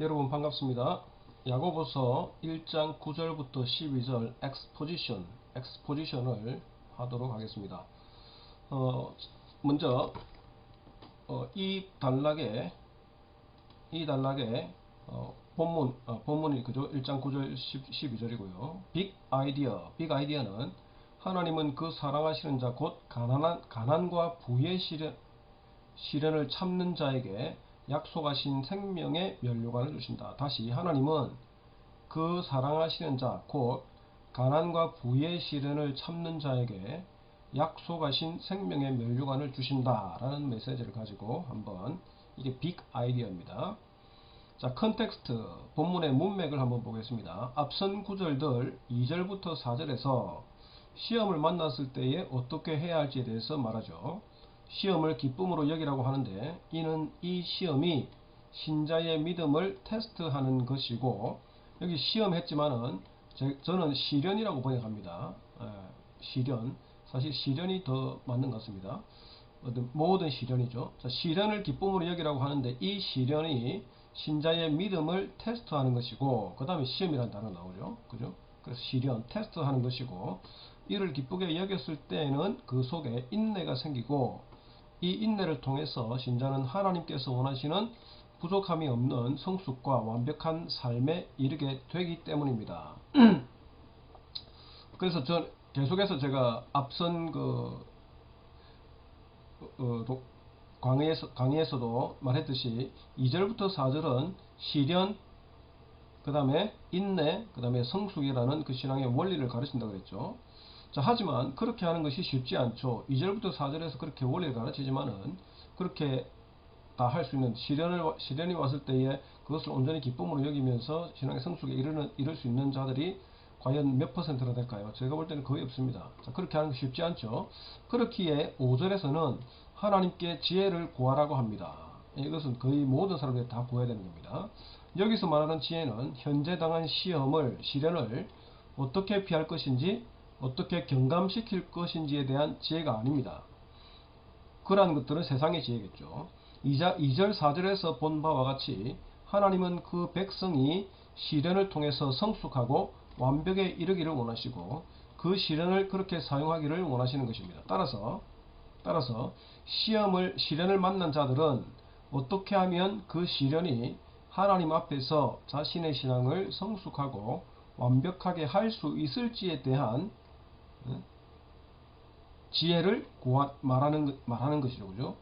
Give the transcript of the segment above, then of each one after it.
여러분 반갑습니다. 야고보서 1장 9절부터 12절 엑스포지션을 하도록 하겠습니다. 먼저 이 단락에 본문이 그죠? 1장 9절 12절이고요. 빅 아이디어는 하나님은 그 사랑하시는 자 곧 가난과 부의 시련을 참는 자에게 약속하신 생명의 면류관을 주신다. 다시 하나님은 그 사랑하시는 자 곧 가난과 부의 시련을 참는 자에게 약속하신 생명의 면류관을 주신다 라는 메시지를 가지고 한번 이게 빅 아이디어입니다. 자, 컨텍스트 본문의 문맥을 한번 보겠습니다. 앞선 구절들 2절부터 4절에서 시험을 만났을 때에 어떻게 해야 할지에 대해서 말하죠. 시험을 기쁨으로 여기라고 하는데 이는 이 시험이 신자의 믿음을 테스트하는 것이고, 여기 시험했지만은 저는 시련이라고 번역합니다. 시련, 사실 시련이 더 맞는 것 같습니다. 모든 시련이죠. 자, 시련을 기쁨으로 여기라고 하는데 이 시련이 신자의 믿음을 테스트하는 것이고, 그 다음에 시험이라는 단어가 나오죠. 그죠? 그래서 시련, 테스트하는 것이고, 이를 기쁘게 여겼을 때에는 그 속에 인내가 생기고, 이 인내를 통해서 신자는 하나님께서 원하시는 부족함이 없는 성숙과 완벽한 삶에 이르게 되기 때문입니다. 그래서 계속해서 제가 앞선 강의에서도 말했듯이 2절부터 4절은 시련, 그 다음에 인내, 그 다음에 성숙이라는 그 신앙의 원리를 가르친다고 그랬죠. 자, 하지만 그렇게 하는 것이 쉽지 않죠. 2절부터 4절에서 그렇게 원리를 가르치지만은 그렇게 다 할 수 있는 시련이 왔을 때에 그것을 온전히 기쁨으로 여기면서 신앙의 성숙에 이를 수 있는 자들이 과연 몇 퍼센트나 될까요? 제가 볼 때는 거의 없습니다. 자, 그렇게 하는 게 쉽지 않죠. 그렇기에 5절에서는 하나님께 지혜를 구하라고 합니다. 이것은 거의 모든 사람들이 다 구해야 되는 겁니다. 여기서 말하는 지혜는 현재 당한 시련을 어떻게 피할 것인지, 어떻게 경감시킬 것인지에 대한 지혜가 아닙니다. 그러한 것들은 세상의 지혜겠죠. 2절 4절에서 본 바와 같이 하나님은 그 백성이 시련을 통해서 성숙하고 완벽에 이르기를 원하시고 그 시련을 그렇게 사용하기를 원하시는 것입니다. 따라서 시련을 만난 자들은 어떻게 하면 그 시련이 하나님 앞에서 자신의 신앙을 성숙하고 완벽하게 할 수 있을지에 대한 지혜를 말하는 것이죠. 그죠?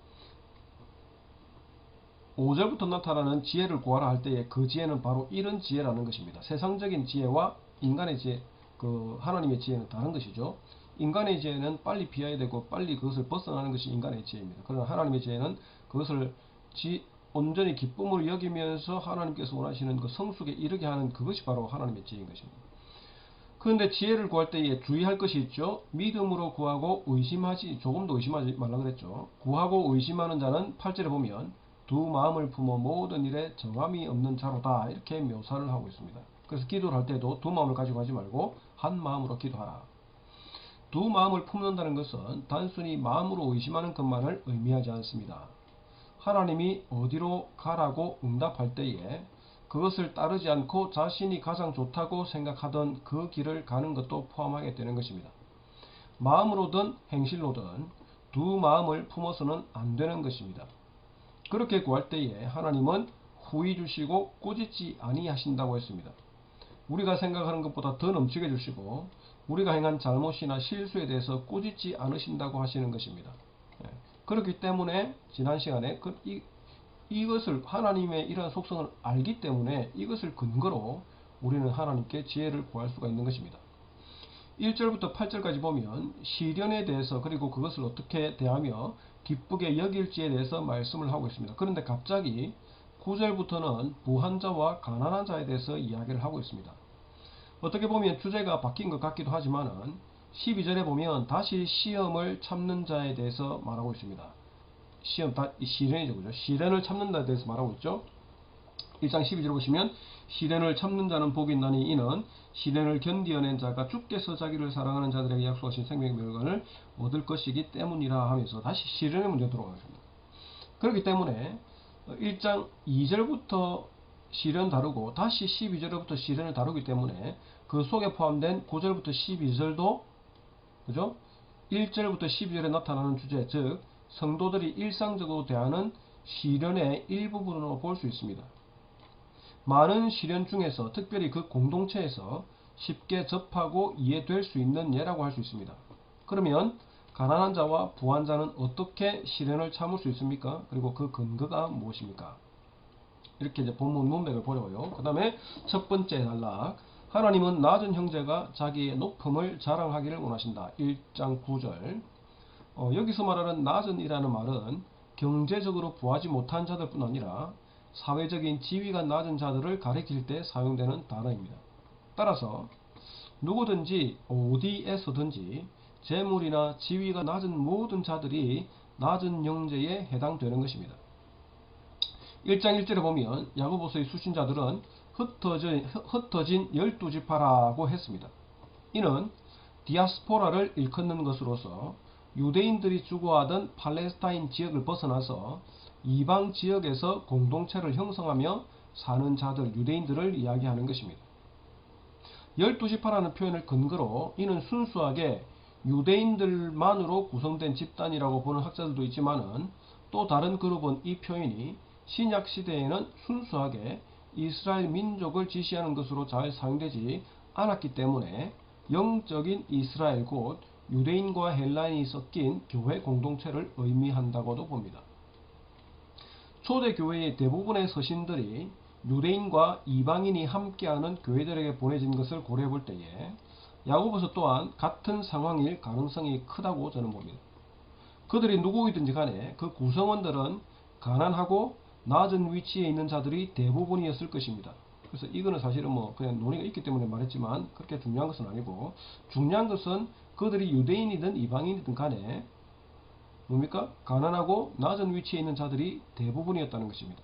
5절부터 나타나는 지혜를 구하라 할 때에 그 지혜는 바로 이런 지혜라는 것입니다. 세상적인 지혜와 인간의 지혜, 하나님의 지혜는 다른 것이죠. 인간의 지혜는 빨리 피해야 되고 빨리 그것을 벗어나는 것이 인간의 지혜입니다. 그러나 하나님의 지혜는 그것을 온전히 기쁨을 여기면서 하나님께서 원하시는 그 성숙에 이르게 하는 그것이 바로 하나님의 지혜인 것입니다. 그런데 지혜를 구할 때에 주의할 것이 있죠. 믿음으로 구하고 조금도 의심하지 말라 그랬죠. 구하고 의심하는 자는 8절에 보면 두 마음을 품어 모든 일에 정함이 없는 자로다 이렇게 묘사를 하고 있습니다. 그래서 기도를 할 때도 두 마음을 가지고 하지 말고 한 마음으로 기도하라. 두 마음을 품는다는 것은 단순히 마음으로 의심하는 것만을 의미하지 않습니다. 하나님이 어디로 가라고 응답할 때에 그것을 따르지 않고 자신이 가장 좋다고 생각하던 그 길을 가는 것도 포함하게 되는 것입니다. 마음으로든 행실로든 두 마음을 품어서는 안 되는 것입니다. 그렇게 구할 때에 하나님은 후히 주시고 꾸짖지 아니하신다고 했습니다. 우리가 생각하는 것보다 더 넘치게 주시고 우리가 행한 잘못이나 실수에 대해서 꾸짖지 않으신다고 하시는 것입니다. 그렇기 때문에 지난 시간에 이것을 하나님의 이러한 속성을 알기 때문에 이것을 근거로 우리는 하나님께 지혜를 구할 수가 있는 것입니다. 1절부터 8절까지 보면 시련에 대해서 그리고 그것을 어떻게 대하며 기쁘게 여길지에 대해서 말씀을 하고 있습니다. 그런데 갑자기 9절부터는 부한 자와 가난한 자에 대해서 이야기를 하고 있습니다. 어떻게 보면 주제가 바뀐 것 같기도 하지만은 12절에 보면 다시 시험을 참는 자에 대해서 말하고 있습니다. 시련이죠. 그죠? 시련을 참는 자에 대해서 말하고 있죠. 1장 12절 보시면 시련을 참는 자는 복이 있나니 이는 시련을 견디어낸 자가 주께서 자기를 사랑하는 자들에게 약속하신 생명의 멸관을 얻을 것이기 때문이라 하면서 다시 시련의 문제로 돌아가겠습니다. 그렇기 때문에 1장 2절부터 시련 다루고 다시 12절부터 시련을 다루기 때문에 그 속에 포함된 9절부터 12절도 그죠? 1절부터 12절에 나타나는 주제, 즉 성도들이 일상적으로 대하는 시련의 일부분으로 볼 수 있습니다. 많은 시련 중에서 특별히 그 공동체에서 쉽게 접하고 이해될 수 있는 예라고 할 수 있습니다. 그러면 가난한 자와 부한 자는 어떻게 시련을 참을 수 있습니까? 그리고 그 근거가 무엇입니까? 이렇게 이제 본문 문맥을 보려고요. 그 다음에 첫 번째 단락, 하나님은 낮은 형제가 자기의 높음을 자랑하기를 원하신다. 1장 9절. 여기서 말하는 낮은이라는 말은 경제적으로 부하지 못한 자들 뿐 아니라 사회적인 지위가 낮은 자들을 가리킬 때 사용되는 단어입니다. 따라서 누구든지 어디에서든지 재물이나 지위가 낮은 모든 자들이 낮은 형제에 해당되는 것입니다. 1장 1절에 보면 야고보서의 수신자들은 흩어진 12지파라고 했습니다. 이는 디아스포라를 일컫는 것으로서 유대인들이 주거하던 팔레스타인 지역을 벗어나서 이방 지역에서 공동체를 형성하며 사는 자들, 유대인들을 이야기하는 것입니다. 12지파라는 표현을 근거로 이는 순수하게 유대인들만으로 구성된 집단이라고 보는 학자들도 있지만은 또 다른 그룹은 이 표현이 신약 시대에는 순수하게 이스라엘 민족을 지시하는 것으로 잘 사용되지 않았기 때문에 영적인 이스라엘 곧 유대인과 헬라인이 섞인 교회 공동체를 의미한다고도 봅니다. 초대교회의 대부분의 서신들이 유대인과 이방인이 함께하는 교회들에게 보내진 것을 고려해 볼 때에 야고보서 또한 같은 상황일 가능성이 크다고 저는 봅니다. 그들이 누구이든지 간에 그 구성원들은 가난하고 낮은 위치에 있는 자들이 대부분이었을 것입니다. 그래서 이거는 사실은 뭐 그냥 논의가 있기 때문에 말했지만 그렇게 중요한 것은 아니고, 중요한 것은 그들이 유대인이든 이방인이든 간에 뭡니까? 가난하고 낮은 위치에 있는 자들이 대부분이었다는 것입니다.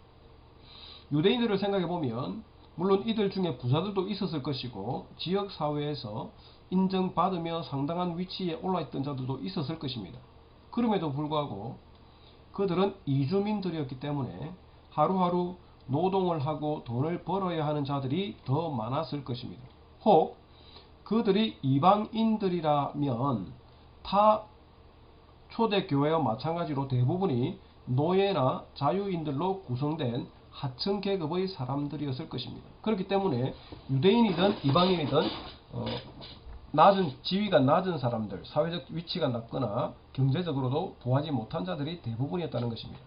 유대인들을 생각해 보면 물론 이들 중에 부자들도 있었을 것이고 지역 사회에서 인정받으며 상당한 위치에 올라있던 자들도 있었을 것입니다. 그럼에도 불구하고 그들은 이주민들이었기 때문에 하루하루 노동을 하고 돈을 벌어야 하는 자들이 더 많았을 것입니다. 혹 그들이 이방인들이라면 타 초대교회와 마찬가지로 대부분이 노예나 자유인들로 구성된 하층 계급의 사람들이었을 것입니다. 그렇기 때문에 유대인이든 이방인이든 낮은 지위가 낮은 사람들, 사회적 위치가 낮거나 경제적으로도 부하지 못한 자들이 대부분이었다는 것입니다.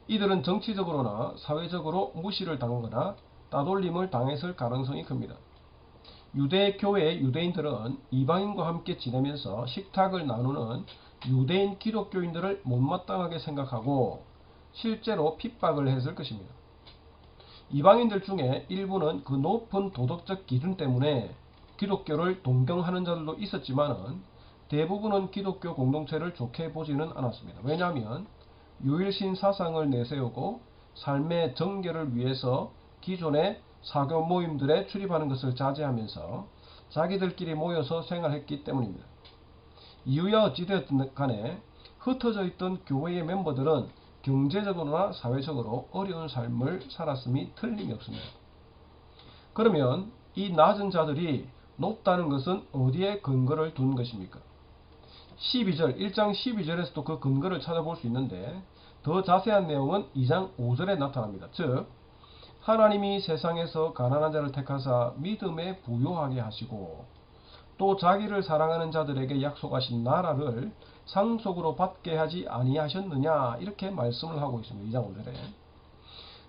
이들은 정치적으로나 사회적으로 무시를 당하거나 따돌림을 당했을 가능성이 큽니다. 유대교회의 유대인들은 이방인과 함께 지내면서 식탁을 나누는 유대인 기독교인들을 못마땅하게 생각하고 실제로 핍박을 했을 것입니다. 이방인들 중에 일부는 그 높은 도덕적 기준 때문에 기독교를 동경하는 자들도 있었지만 대부분은 기독교 공동체를 좋게 보지는 않았습니다. 왜냐하면 유일신 사상을 내세우고 삶의 정결을 위해서 기존의 사교 모임들에 출입하는 것을 자제하면서 자기들끼리 모여서 생활했기 때문입니다. 이유야 어찌되었든 간에 흩어져 있던 교회의 멤버들은 경제적으로나 사회적으로 어려운 삶을 살았음이 틀림이 없습니다. 그러면 이 낮은 자들이 높다는 것은 어디에 근거를 둔 것입니까? 1장 12절에서도 그 근거를 찾아볼 수 있는데 더 자세한 내용은 2장 5절에 나타납니다. 즉 하나님이 세상에서 가난한 자를 택하사 믿음에 부요하게 하시고 또 자기를 사랑하는 자들에게 약속하신 나라를 상속으로 받게 하지 아니하셨느냐, 이렇게 말씀을 하고 있습니다. 2장 5절에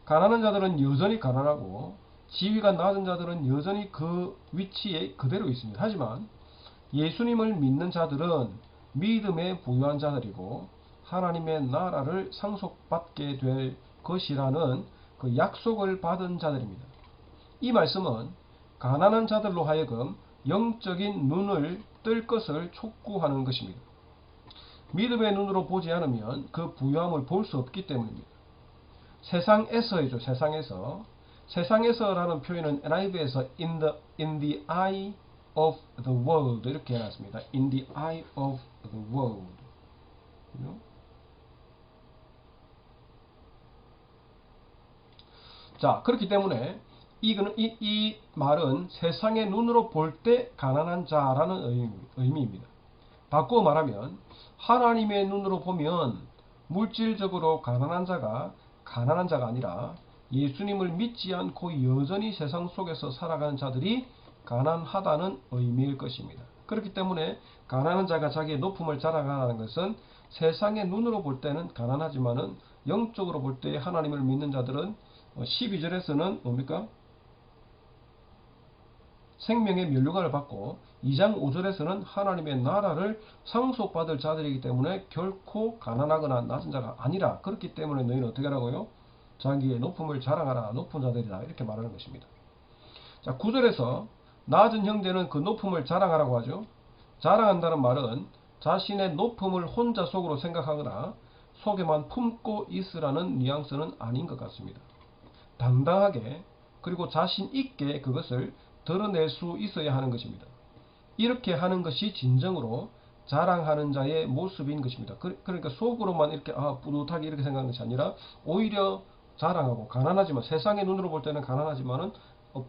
가난한 자들은 여전히 가난하고 지위가 낮은 자들은 여전히 그 위치에 그대로 있습니다. 하지만 예수님을 믿는 자들은 믿음에 부유한 자들이고 하나님의 나라를 상속받게 될 것이라는 그 약속을 받은 자들입니다. 이 말씀은 가난한 자들로 하여금 영적인 눈을 뜰 것을 촉구하는 것입니다. 믿음의 눈으로 보지 않으면 그 부유함을 볼 수 없기 때문입니다. 세상에서이죠. 세상에서라는 표현은 NIV에서 in the eye of the world 이렇게 해놨습니다. in the eye of the world. 자, 그렇기 때문에 이 말은 세상의 눈으로 볼 때 가난한 자라는 의미입니다. 바꾸어 말하면 하나님의 눈으로 보면 물질적으로 가난한 자가 아니라 예수님을 믿지 않고 여전히 세상 속에서 살아가는 자들이 가난하다는 의미일 것입니다. 그렇기 때문에 가난한 자가 자기의 높음을 자랑하는 것은 세상의 눈으로 볼 때는 가난하지만은 영적으로 볼 때 하나님을 믿는 자들은 12절에서는 뭡니까? 생명의 면류관을 받고 2장 5절에서는 하나님의 나라를 상속받을 자들이기 때문에 결코 가난하거나 낮은 자가 아니라, 그렇기 때문에 너희는 어떻게 하라고요? 자기의 높음을 자랑하라, 높은 자들이다, 이렇게 말하는 것입니다. 자, 9절에서 낮은 형제는 그 높음을 자랑하라고 하죠. 자랑한다는 말은 자신의 높음을 혼자 속으로 생각하거나 속에만 품고 있으라는 뉘앙스는 아닌 것 같습니다. 당당하게 그리고 자신 있게 그것을 드러낼 수 있어야 하는 것입니다. 이렇게 하는 것이 진정으로 자랑하는 자의 모습인 것입니다. 그러니까 속으로만 이렇게 뿌듯하게 이렇게 생각하는 것이 아니라 오히려 자랑하고, 가난하지만 세상의 눈으로 볼 때는 가난하지만은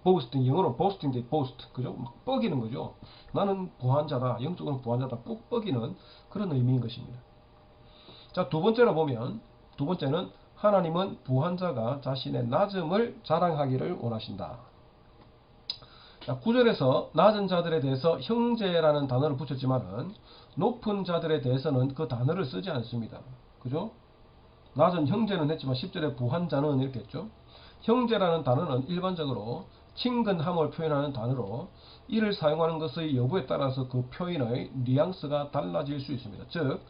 boasting, 영어로 boasting 대 boast, 그죠? 막 뻐기는 거죠. 나는 부한 자다, 영적으로 부한 자다, 꾹 뻐기는 그런 의미인 것입니다. 자, 두 번째는 하나님은 부한 자가 자신의 낮음을 자랑하기를 원하신다. 자, 9절에서 낮은 자들에 대해서 형제라는 단어를 붙였지만은 높은 자들에 대해서는 그 단어를 쓰지 않습니다. 그죠? 낮은 형제는 했지만 10절에 부한 자는 이렇게 했죠. 형제라는 단어는 일반적으로 친근함을 표현하는 단어로 이를 사용하는 것의 여부에 따라서 그 표현의 뉘앙스가 달라질 수 있습니다. 즉,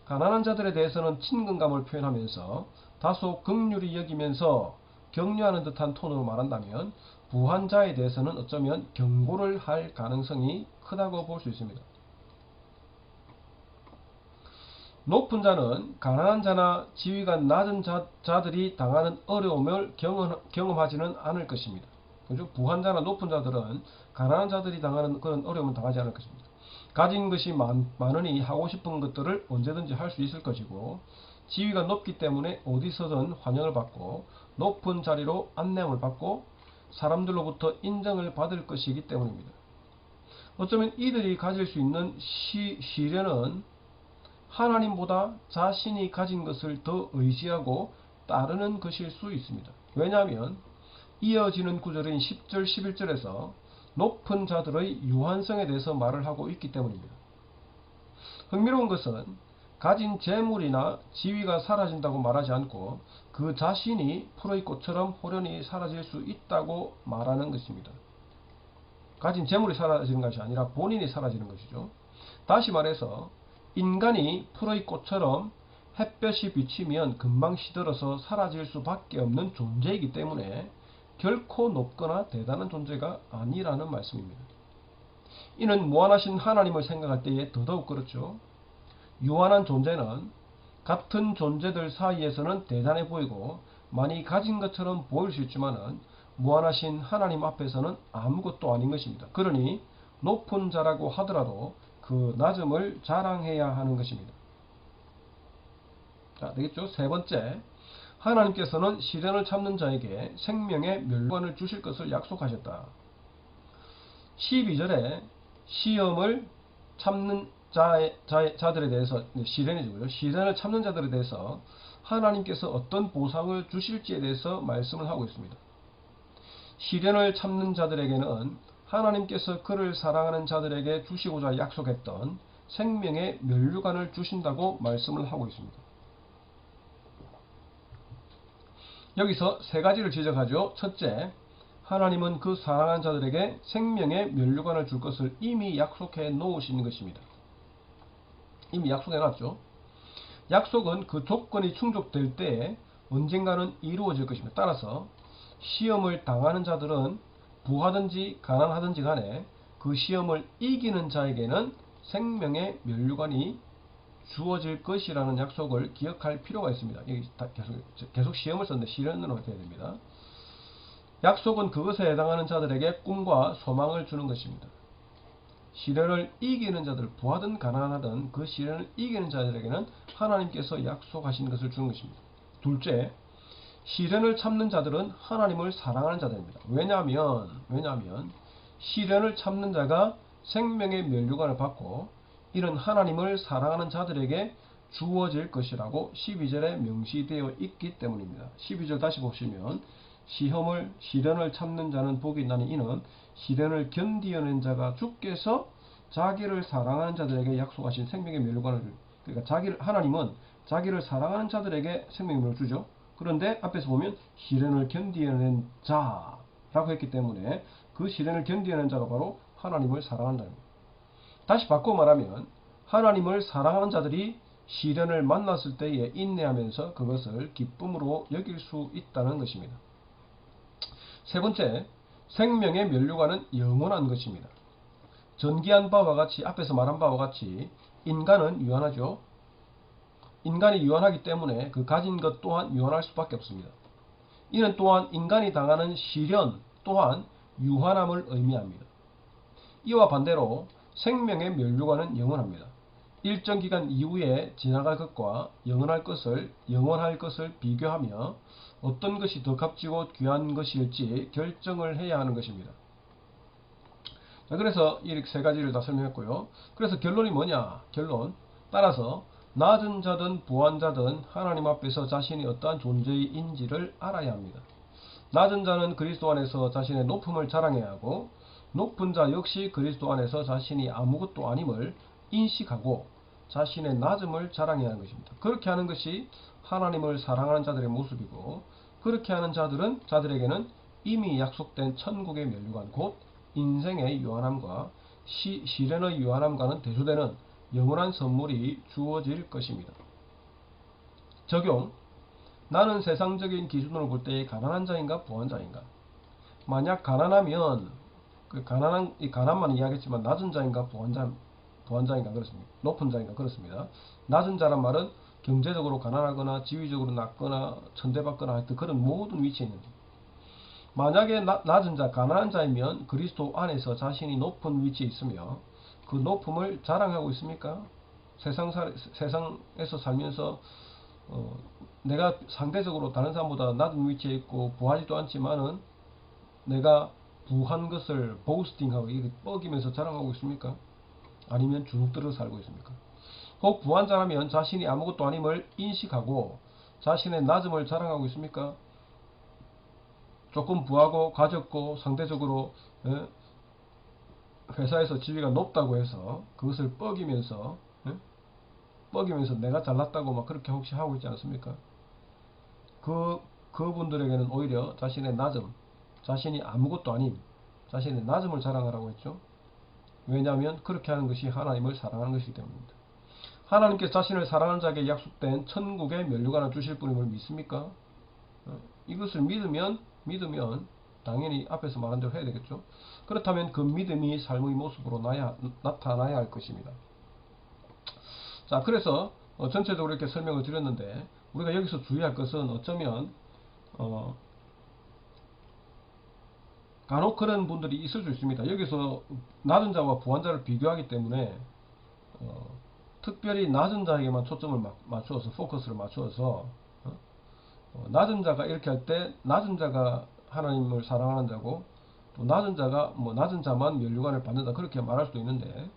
가난한 자들에 대해서는 친근감을 표현하면서 다소 긍휼히 여기면서 격려하는 듯한 톤으로 말한다면, 부한 자에 대해서는 어쩌면 경고를 할 가능성이 크다고 볼 수 있습니다. 높은 자는 가난한 자나 지위가 낮은 자들이 당하는 어려움을 경험하지는 않을 것입니다. 그죠? 부한 자나 높은 자들은 가난한 자들이 당하는 그런 어려움을 당하지 않을 것입니다. 가진 것이 많으니 하고 싶은 것들을 언제든지 할 수 있을 것이고, 지위가 높기 때문에 어디서든 환영을 받고 높은 자리로 안내함을 받고 사람들로부터 인정을 받을 것이기 때문입니다. 어쩌면 이들이 가질 수 있는 시련은 하나님보다 자신이 가진 것을 더 의지하고 따르는 것일 수 있습니다. 왜냐하면 이어지는 구절인 10절, 11절에서 높은 자들의 유한성에 대해서 말을 하고 있기 때문입니다. 흥미로운 것은 가진 재물이나 지위가 사라진다고 말하지 않고 그 자신이 푸르의 꽃처럼 호련히 사라질 수 있다고 말하는 것입니다. 가진 재물이 사라지는 것이 아니라 본인이 사라지는 것이죠. 다시 말해서 인간이 푸르의 꽃처럼 햇볕이 비치면 금방 시들어서 사라질 수밖에 없는 존재이기 때문에 결코 높거나 대단한 존재가 아니라는 말씀입니다. 이는 무한하신 하나님을 생각할 때에 더더욱 그렇죠. 유한한 존재는 같은 존재들 사이에서는 대단해 보이고 많이 가진 것처럼 보일 수 있지만 무한하신 하나님 앞에서는 아무것도 아닌 것입니다. 그러니 높은 자라고 하더라도 그 낮음을 자랑해야 하는 것입니다. 자, 되겠죠? 세 번째, 하나님께서는 시련을 참는 자에게 생명의 멸관을 주실 것을 약속하셨다. 12절에 시험을 참는 자들에 대해서, 시련이죠. 시련을 참는 자들에 대해서 하나님께서 어떤 보상을 주실지에 대해서 말씀을 하고 있습니다. 시련을 참는 자들에게는 하나님께서 그를 사랑하는 자들에게 주시고자 약속했던 생명의 면류관을 주신다고 말씀을 하고 있습니다. 여기서 세 가지를 지적하죠. 첫째, 하나님은 그 사랑하는 자들에게 생명의 면류관을 줄 것을 이미 약속해 놓으신 것입니다. 이미 약속해 놨죠. 약속은 그 조건이 충족될 때에 언젠가는 이루어질 것입니다. 따라서 시험을 당하는 자들은 부하든지 가난하든지 간에 그 시험을 이기는 자에게는 생명의 면류관이 주어질 것이라는 약속을 기억할 필요가 있습니다. 여기 계속 시험을 썼는데 시련으로 해야 됩니다. 약속은 그것에 해당하는 자들에게 꿈과 소망을 주는 것입니다. 시련을 이기는 자들, 부하든 가난하든 그 시련을 이기는 자들에게는 하나님께서 약속하신 것을 주는 것입니다. 둘째, 시련을 참는 자들은 하나님을 사랑하는 자들입니다. 왜냐하면 시련을 참는 자가 생명의 면류관을 받고 이는 하나님을 사랑하는 자들에게 주어질 것이라고 12절에 명시되어 있기 때문입니다. 12절 다시 보시면 시련을 참는 자는 복이 있나니 이는 시련을 견디어낸 자가 주께서 자기를 사랑하는 자들에게 약속하신 생명의 면류관을, 그러니까 하나님은 자기를 사랑하는 자들에게 생명의 면을 주죠. 그런데 앞에서 보면 시련을 견디어낸 자라고 했기 때문에 그 시련을 견디어낸 자가 바로 하나님을 사랑하는 자입니다. 다시 바꿔 말하면 하나님을 사랑하는 자들이 시련을 만났을 때에 인내하면서 그것을 기쁨으로 여길 수 있다는 것입니다. 세 번째, 생명의 면류관은 영원한 것입니다. 전기한 바와 같이, 앞에서 말한 바와 같이 인간은 유한하죠. 인간이 유한하기 때문에 그 가진 것 또한 유한할 수밖에 없습니다. 이는 또한 인간이 당하는 시련 또한 유한함을 의미합니다. 이와 반대로 생명의 면류관은 영원합니다. 일정 기간 이후에 지나갈 것과 영원할 것을 비교하며 어떤 것이 더 값지고 귀한 것일지 결정을 해야 하는 것입니다. 자, 그래서 이 세 가지를 다 설명했고요. 그래서 결론이 뭐냐? 결론. 따라서 낮은 자든 부한 자든 하나님 앞에서 자신이 어떠한 존재인지를 알아야 합니다. 낮은 자는 그리스도 안에서 자신의 높음을 자랑해야 하고 높은 자 역시 그리스도 안에서 자신이 아무것도 아님을 인식하고 자신의 낮음을 자랑해야 하는 것입니다. 그렇게 하는 것이 하나님을 사랑하는 자들의 모습이고 그렇게 하는 자들에게는 이미 약속된 천국의 면류관 곧 인생의 유한함과 시련의 유한함과는 대조되는 영원한 선물이 주어질 것입니다. 적용. 나는 세상적인 기준으로 볼 때 가난한 자인가 부한 자인가? 만약 가난하면 이 가난만 이야기했지만 낮은 자인가 부한 자인가 그렇습니다. 높은 자인가 그렇습니다. 낮은 자란 말은 경제적으로 가난하거나 지위적으로 낮거나 천대받거나 하여튼 그런 모든 위치에 있는 자. 만약에 낮은 자, 가난한 자이면 그리스도 안에서 자신이 높은 위치에 있으며 그 높음을 자랑하고 있습니까? 세상에서 살면서 내가 상대적으로 다른 사람보다 낮은 위치에 있고 부하지도 않지만은 내가 부한 것을 보스팅하고 이렇게 뻐기면서 자랑하고 있습니까? 아니면 주눅들어 살고 있습니까? 혹 부한 자라면 자신이 아무것도 아님을 인식하고 자신의 낮음을 자랑하고 있습니까? 조금 부하고 가졌고 상대적으로 회사에서 지위가 높다고 해서 그것을 뻐기면서 내가 잘났다고 막 그렇게 혹시 하고 있지 않습니까? 그분들에게는 오히려 자신의 낮음, 자신이 아무것도 아닌 자신의 낮음을 자랑하라고 했죠. 왜냐하면 그렇게 하는 것이 하나님을 사랑하는 것이기 때문입니다. 하나님께서 자신을 사랑하는 자에게 약속된 천국의 면류관을 주실 분임을 믿습니까? 이것을 믿으면 당연히 앞에서 말한 대로 해야 되겠죠. 그렇다면 그 믿음이 삶의 모습으로 나타나야 할 것입니다. 자, 그래서 전체적으로 이렇게 설명을 드렸는데 우리가 여기서 주의할 것은 어쩌면 간혹 그런 분들이 있을 수 있습니다. 여기서 낮은 자와 부한 자를 비교하기 때문에 특별히 낮은 자에게만 초점을 맞추어서 포커스를 맞추어서 낮은 자가 이렇게 할 때 낮은 자가 하나님을 사랑하는 자고 또 낮은 자가 낮은 자만 면류관을 받는다 그렇게 말할 수도 있는데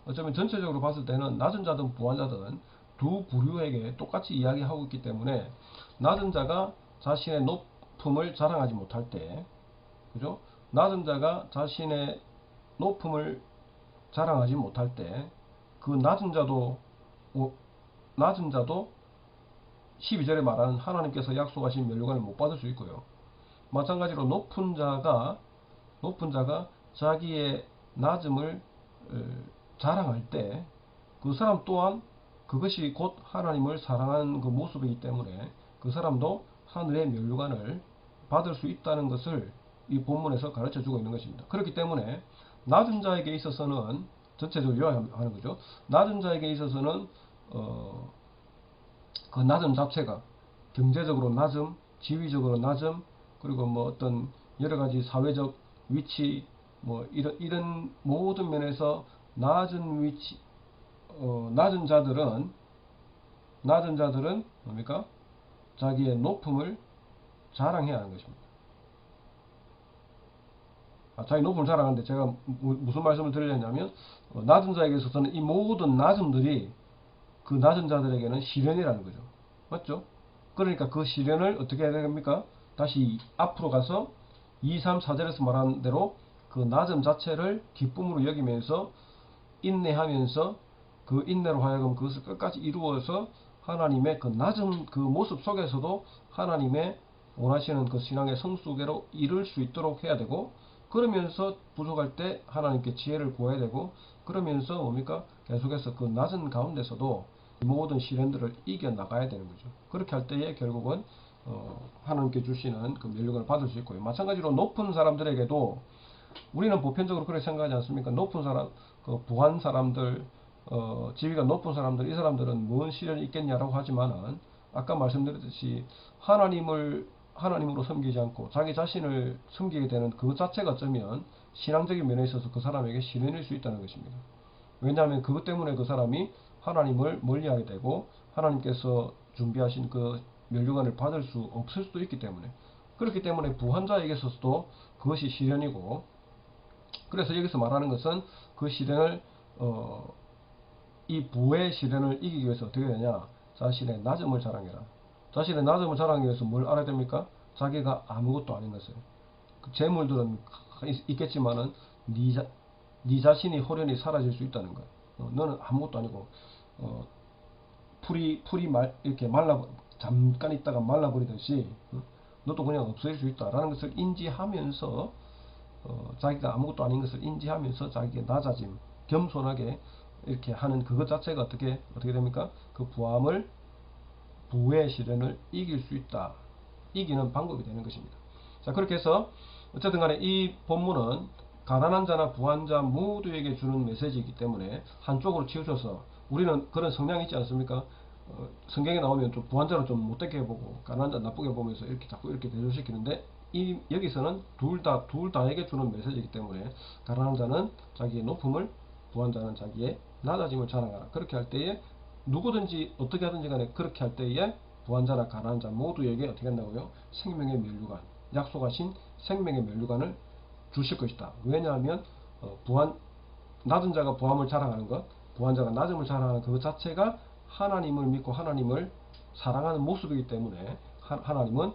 어쩌면 전체적으로 봤을 때는 낮은 자든 부한 자든 두 부류에게 똑같이 이야기하고 있기 때문에 낮은 자가 자신의 높음을 자랑하지 못할 때, 그죠? 낮은 자가 자신의 높음을 자랑하지 못할 때 그 낮은 자도 12절에 말하는 하나님께서 약속하신 면류관을 못 받을 수 있고요. 마찬가지로 높은 자가 자기의 낮음을 자랑할 때 그 사람 또한 그것이 곧 하나님을 사랑하는 그 모습이기 때문에 그 사람도 하늘의 면류관을 받을 수 있다는 것을 이 본문에서 가르쳐 주고 있는 것입니다. 그렇기 때문에 낮은 자에게 있어서는 전체적으로 요약하는 거죠. 낮은 자에게 있어서는 그 낮음 자체가 경제적으로 낮음, 지위적으로 낮음, 그리고 어떤 여러 가지 사회적 위치, 이런 모든 면에서 낮은 위치, 낮은 자들은 뭡니까? 자기의 높음을 자랑해야 하는 것입니다. 자기 높음을 자랑하는데 제가 무슨 말씀을 드리려냐면 낮은 자에게 있어서는 이 모든 낮음들이 그 낮은 자들에게는 시련이라는 거죠. 맞죠? 그러니까 그 시련을 어떻게 해야 됩니까? 다시 앞으로 가서 2, 3, 4절에서 말한 대로 그 낮음 자체를 기쁨으로 여기면서 인내하면서 그 인내로 하여금 그것을 끝까지 이루어서 하나님의 그 낮은 그 모습 속에서도 하나님의 원하시는 그 신앙의 성숙에로 이룰 수 있도록 해야 되고, 그러면서 부족할 때 하나님께 지혜를 구해야 되고, 그러면서 뭡니까? 계속해서 그 낮은 가운데서도 모든 시련들을 이겨나가야 되는 거죠. 그렇게 할 때에 결국은 하나님께 주시는 그 면류관을 받을 수 있고요. 마찬가지로 높은 사람들에게도 우리는 보편적으로 그렇게 생각하지 않습니까? 높은 사람, 그 부한 사람들, 지위가 높은 사람들, 이 사람들은 무슨 시련이 있겠냐라고 하지만은 아까 말씀드렸듯이 하나님으로 섬기지 않고 자기 자신을 섬기게 되는 그 자체가 어쩌면 신앙적인 면에 있어서 그 사람에게 시련일 수 있다는 것입니다. 왜냐하면 그것 때문에 그 사람이 하나님을 멀리하게 되고 하나님께서 준비하신 그 면류관을 받을 수 없을 수도 있기 때문에, 그렇기 때문에 부한 자에게 있어서도 그것이 시련이고, 그래서 여기서 말하는 것은 그 시련을 이 부의 시련을 이기기 위해서 어떻게 되냐? 자신의 낮음을 자랑해라. 자신의 낮음을 자랑하기 위해서 뭘 알아야 됩니까? 자기가 아무것도 아닌 것을. 그 재물들은 있겠지만은 네 자신이 호련히 사라질 수 있다는 거야. 너는 아무것도 아니고 풀이 이렇게 잠깐 있다가 말라버리듯이 너도 그냥 없어질 수 있다라는 것을 인지하면서 자기가 아무것도 아닌 것을 인지하면서 자기의 낮아짐, 겸손하게 이렇게 하는 그것 자체가 어떻게 됩니까? 그 부의 시련을 이길 수 있다. 이기는 방법이 되는 것입니다. 자, 그렇게 해서 어쨌든 간에 이 본문은 가난한 자나 부한 자 모두에게 주는 메시지이기 때문에 한쪽으로 치우쳐서, 우리는 그런 성향이 있지 않습니까? 성경에 나오면 좀 부한 자를 좀 못되게 보고 가난한 자 나쁘게 보면서 이렇게 자꾸 이렇게 대조시키는데, 여기서는 둘 다에게 주는 메시지이기 때문에 가난한 자는 자기의 높음을, 부한 자는 자기의 낮아짐을 자랑하라. 그렇게 할 때에 누구든지 어떻게 하든지 간에 그렇게 할 때에 부한 자나 가난한 자 모두에게 어떻게 한다고요? 생명의 면류관, 약속하신 생명의 면류관을 주실 것이다. 왜냐하면 낮은 자가 부함을 자랑하는 것, 부한 자가 낮음을 자랑하는 그 자체가 하나님을 믿고 하나님을 사랑하는 모습이기 때문에 하나님은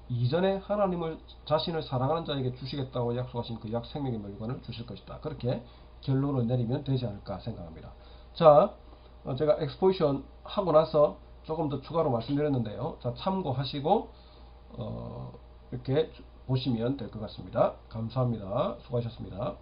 이전에 하나님을 자신을 사랑하는 자에게 주시겠다고 약속하신 그 생명의 면류관을 주실 것이다. 그렇게 결론을 내리면 되지 않을까 생각합니다. 자, 제가 엑스포지션 하고 나서 조금 더 추가로 말씀드렸는데요. 자, 참고하시고 이렇게 보시면 될 것 같습니다. 감사합니다. 수고하셨습니다.